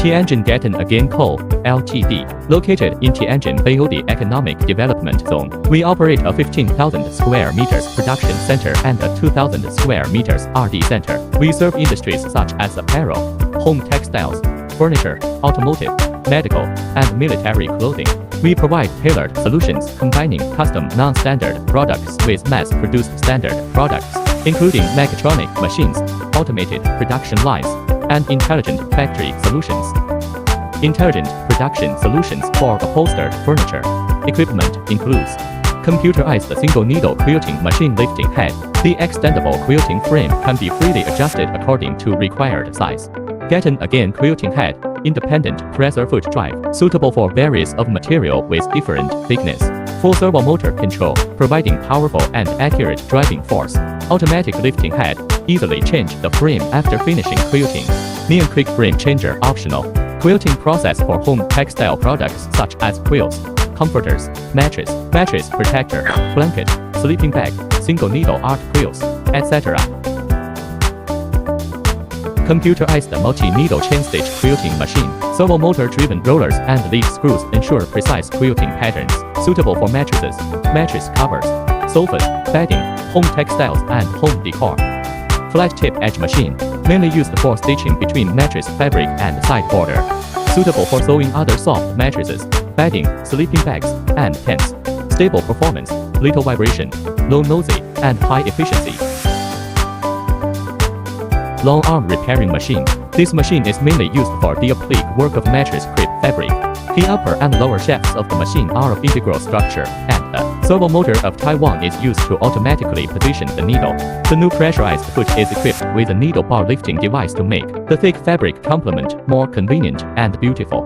GetonAgain CAD Co., Ltd., located in GetonAgain BOD Economic Development Zone. We operate a 15,000 square meters production center and a 2,000 square meters RD center. We serve industries such as apparel, home textiles, furniture, automotive, medical, and military clothing. We provide tailored solutions combining custom non-standard products with mass-produced standard products, including mechatronic machines, automated production lines, and intelligent factory solutions. Intelligent production solutions for upholstered furniture. Equipment includes computerized single-needle quilting machine lifting head. The extendable quilting frame can be freely adjusted according to required size. GetonAgain quilting head. Independent presser foot drive, suitable for various of material with different thickness. Full servo motor control, providing powerful and accurate driving force. Automatic lifting head, easily change the frame after finishing quilting. Neon quick frame changer optional. Quilting process for home textile products such as quilts, comforters, mattress protector, blanket, sleeping bag, single needle art quilts, etc. Computerized multi-needle chain-stitch quilting machine. Servo motor-driven rollers and lead screws ensure precise quilting patterns, suitable for mattresses, mattress covers, sofas, bedding, home textiles, and home decor. Flat tip edge machine, mainly used for stitching between mattress fabric and side border, suitable for sewing other soft mattresses, bedding, sleeping bags, and tents. Stable performance, little vibration, low noisy, and high efficiency. Long arm repairing machine. This machine is mainly used for the applique work of mattress crib fabric. The upper and lower shafts of the machine are of integral structure, and the servo motor of Taiwan is used to automatically position the needle. The new pressurized foot is equipped with a needle bar lifting device to make the thick fabric complement more convenient and beautiful.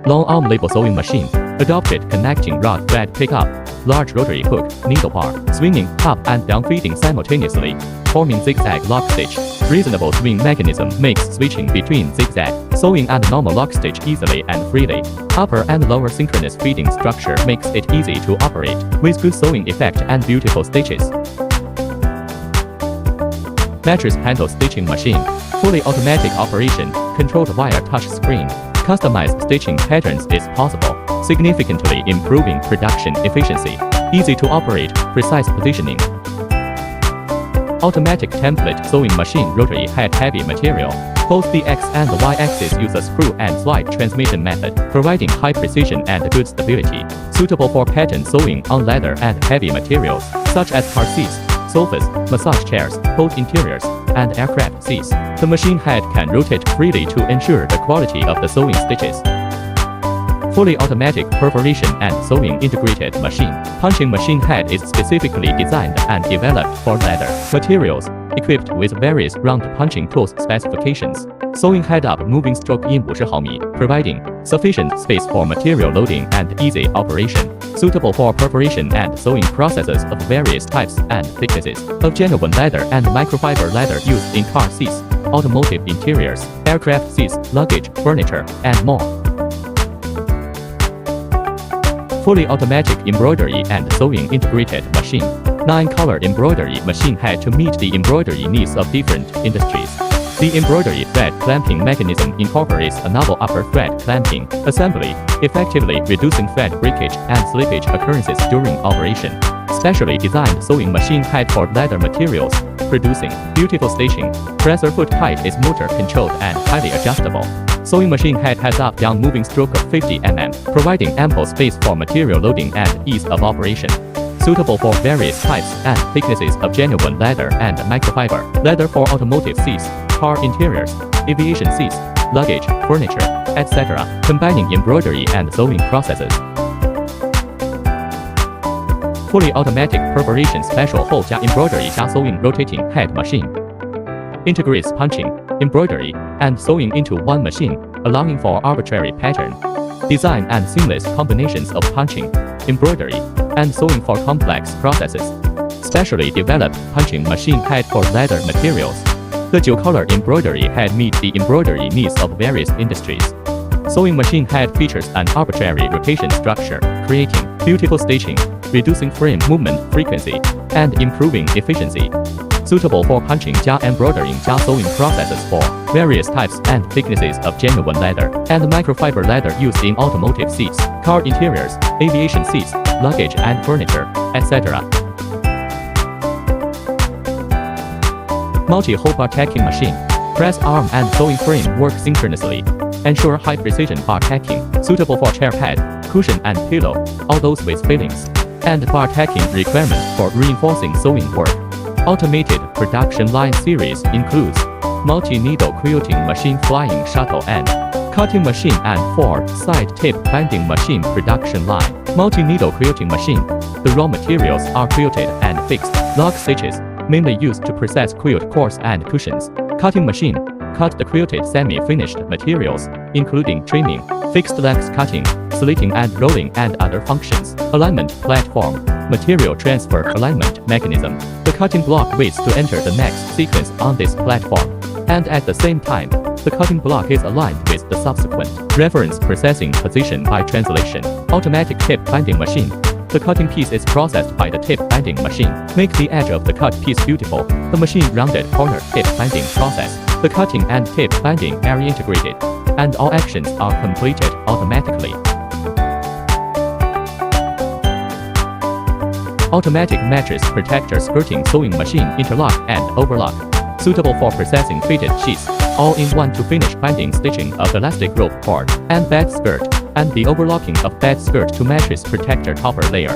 Long arm label sewing machine. Adopted connecting rod thread pickup, large rotary hook, needle bar, swinging up and down feeding simultaneously, forming zigzag lock stitch. Reasonable swing mechanism makes switching between zigzag, sewing and normal lock stitch easily and freely. Upper and lower synchronous feeding structure makes it easy to operate, with good sewing effect and beautiful stitches. Mattress handle stitching machine. Fully automatic operation, controlled via touch screen. Customized stitching patterns is possible, significantly improving production efficiency. Easy to operate, precise positioning. Automatic template sewing machine rotary head heavy material. Both the X and the Y axis use a screw and slide transmission method, providing high precision and good stability. Suitable for pattern sewing on leather and heavy materials, such as car seats, sofas, massage chairs, boat interiors, and aircraft seats. The machine head can rotate freely to ensure the quality of the sewing stitches. Fully automatic perforation and sewing integrated machine. Punching machine head is specifically designed and developed for leather materials, equipped with various round punching tools specifications. Sewing head up moving stroke in 50毫米, providing sufficient space for material loading and easy operation. Suitable for perforation and sewing processes of various types and thicknesses of genuine leather and microfiber leather used in car seats, automotive interiors, aircraft seats, luggage, furniture, and more. Fully automatic embroidery and sewing integrated machine. 9-color embroidery machine head to meet the embroidery needs of different industries. The embroidery thread clamping mechanism incorporates a novel upper thread clamping assembly, effectively reducing thread breakage and slippage occurrences during operation. Specially designed sewing machine head for leather materials, producing beautiful stitching. Presser foot height is motor controlled and highly adjustable. Sewing machine head has up-down moving stroke of 50 mm, providing ample space for material loading and ease of operation. Suitable for various types and thicknesses of genuine leather and microfiber. Leather for automotive seats, car interiors, aviation seats, luggage, furniture, etc., combining embroidery and sewing processes. Fully automatic perforation special hole加 embroidery 加 sewing rotating head machine. Integrates punching, embroidery, and sewing into one machine, allowing for arbitrary pattern design and seamless combinations of punching, embroidery, and sewing for complex processes. Specially developed punching machine head for leather materials. The 9-color embroidery head meets the embroidery needs of various industries. Sewing machine head features an arbitrary rotation structure, creating beautiful stitching, reducing frame movement frequency, and improving efficiency. suitable for punching embroidering sewing processes for various types and thicknesses of genuine leather and microfiber leather used in automotive seats, car interiors, aviation seats, luggage and furniture, etc. Multi-hole bar tacking machine. Press arm and sewing frame work synchronously. Ensure high precision bar tacking, suitable for chair pad, cushion and pillow, all those with fillings. And bar tacking requirement for reinforcing sewing work. Automated production line series includes multi-needle quilting machine, flying shuttle and cutting machine and 4-side tape binding machine production line. Multi-needle quilting machine. The raw materials are quilted and fixed. Lock stitches, mainly used to process quilt cores and cushions. Cutting machine. Cut the quilted semi-finished materials, including trimming, fixed legs cutting, slitting and rolling and other functions. Alignment platform. Material transfer alignment mechanism. The cutting block waits to enter the next sequence on this platform. And at the same time, the cutting block is aligned with the subsequent reference processing position by translation. Automatic tape binding machine. The cutting piece is processed by the tape binding machine. Make the edge of the cut piece beautiful. The machine rounded corner tape binding process. The cutting and tape binding are integrated, and all actions are completed automatically. Automatic mattress protector skirting sewing machine, interlock and overlock. Suitable for processing fitted sheets, all in one to finish binding stitching of elastic rope cord and bed skirt, and the overlocking of bed skirt to mattress protector topper layer.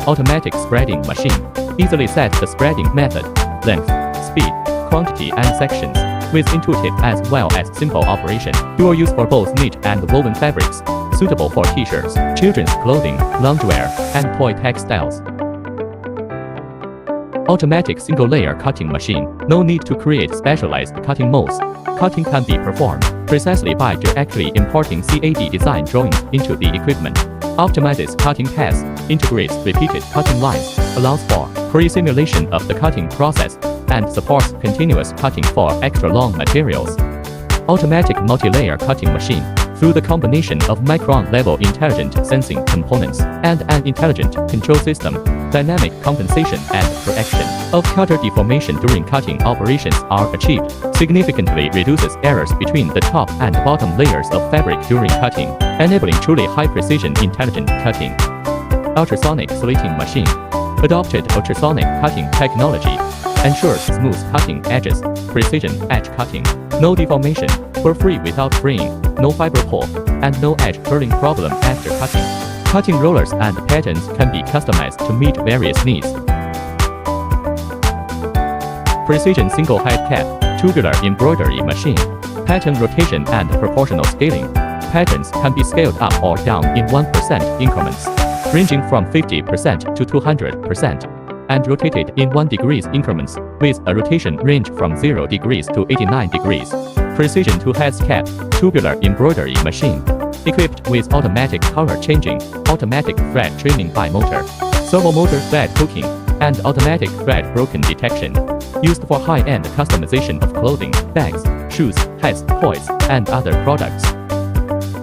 Automatic spreading machine. Easily set the spreading method, length, speed, quantity and sections, with intuitive as well as simple operation. Dual use for both knit and woven fabrics. Suitable for t-shirts, children's clothing, loungewear, and toy textiles. Automatic single-layer cutting machine. No need to create specialized cutting molds. Cutting can be performed precisely by directly importing CAD design drawings into the equipment. Optimizes cutting paths, integrates repeated cutting lines, allows for pre-simulation of the cutting process, and supports continuous cutting for extra long materials. Automatic multi-layer cutting machine. Through the combination of micron-level intelligent sensing components and an intelligent control system, dynamic compensation and correction of cutter deformation during cutting operations are achieved, significantly reduces errors between the top and bottom layers of fabric during cutting, enabling truly high-precision intelligent cutting. Ultrasonic slitting machine. Adopted ultrasonic cutting technology. Ensures smooth cutting edges, precision edge cutting, no deformation, for free without fraying, no fiber pull, and no edge curling problem after cutting. Cutting rollers and patterns can be customized to meet various needs. Precision single head CAD, tubular embroidery machine. Pattern rotation and proportional scaling. Patterns can be scaled up or down in 1% increments, ranging from 50% to 200%. And rotated in 1 degrees increments, with a rotation range from 0 degrees to 89 degrees. Precision 2 heads CAD, tubular embroidery machine. Equipped with automatic color changing, automatic thread trimming by motor, servo motor thread hooking, and automatic thread broken detection. Used for high-end customization of clothing, bags, shoes, hats, toys, and other products.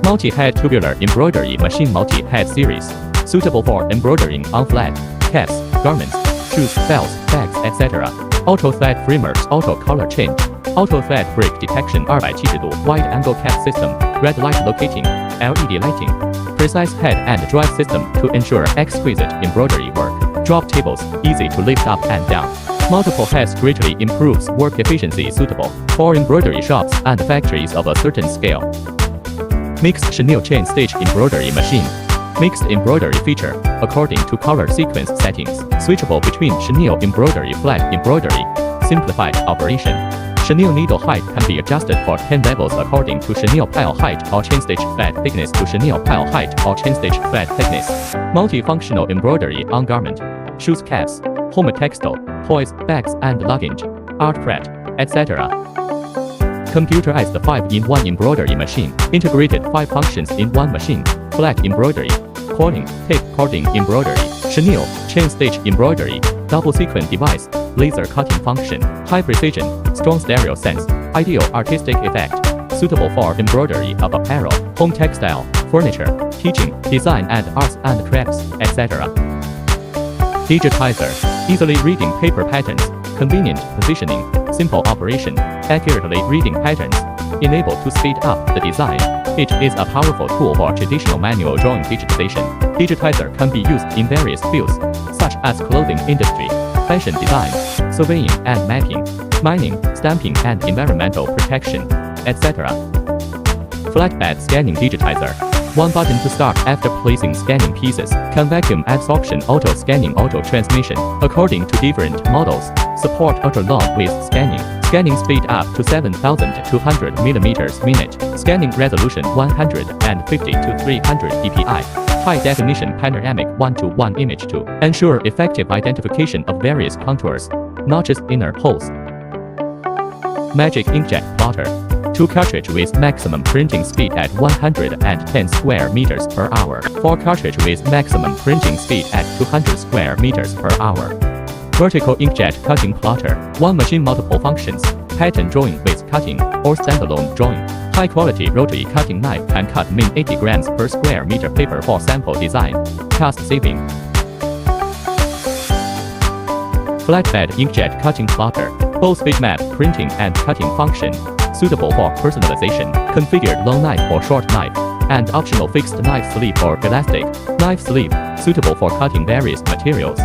Multi-head tubular embroidery machine multi-head series. Suitable for embroidering on flat, caps, garments, shoes, belts, bags, etc. Auto thread framers, auto color change, auto thread break detection 270° wide-angle CAD system, red light locating, LED lighting, precise head and drive system to ensure exquisite embroidery work. Drop tables, easy to lift up and down. Multiple heads greatly improves work efficiency, suitable for embroidery shops and factories of a certain scale. Mixed chenille chain stitch embroidery machine. Mixed embroidery feature, according to color sequence settings, switchable between chenille embroidery, flat embroidery, simplified operation. Chenille needle height can be adjusted for 10 levels according to chenille pile height or chain stitch thread thickness to chenille pile height or chain stitch thread thickness. Multifunctional embroidery on garment, shoes, caps, home textile, toys, bags and luggage, art thread, etc. Computerized 5-in-1 embroidery machine, integrated 5 functions in one machine. Flat embroidery, cording, tape cording embroidery, chenille, chain stitch embroidery, double sequin device, laser cutting function, high precision, strong stereo sense, ideal artistic effect, suitable for embroidery of apparel, home textile, furniture, teaching, design and arts and crafts, etc. Digitizer. Easily reading paper patterns. Convenient positioning. Simple operation. Accurately reading patterns. Enabled to speed up the design. It is a powerful tool for traditional manual drawing digitization. Digitizer can be used in various fields, such as clothing industry, fashion design, surveying and mapping, mining, stamping and environmental protection, etc. Flatbed scanning digitizer. One button to start after placing scanning pieces. Can vacuum absorption, auto scanning, auto transmission. According to different models, support ultra-long width scanning. Scanning speed up to 7,200 mm/minute. Scanning resolution 150 to 300 dpi. High definition panoramic 1:1 image to ensure effective identification of various contours, not just inner holes. Magic Inkjet Plotter. 2 cartridge with maximum printing speed at 110 square meters per hour. 4 cartridge with maximum printing speed at 200 square meters per hour. Vertical inkjet cutting plotter. 1 machine, multiple functions. Pattern drawing with cutting or standalone drawing. High quality rotary cutting knife can cut min 80 grams per square meter paper for sample design. Cost saving. Flatbed inkjet cutting plotter. Both bitmap printing and cutting function. Suitable for personalization. Configured long knife or short knife. And optional fixed knife sleeve or elastic knife sleeve. Suitable for cutting various materials.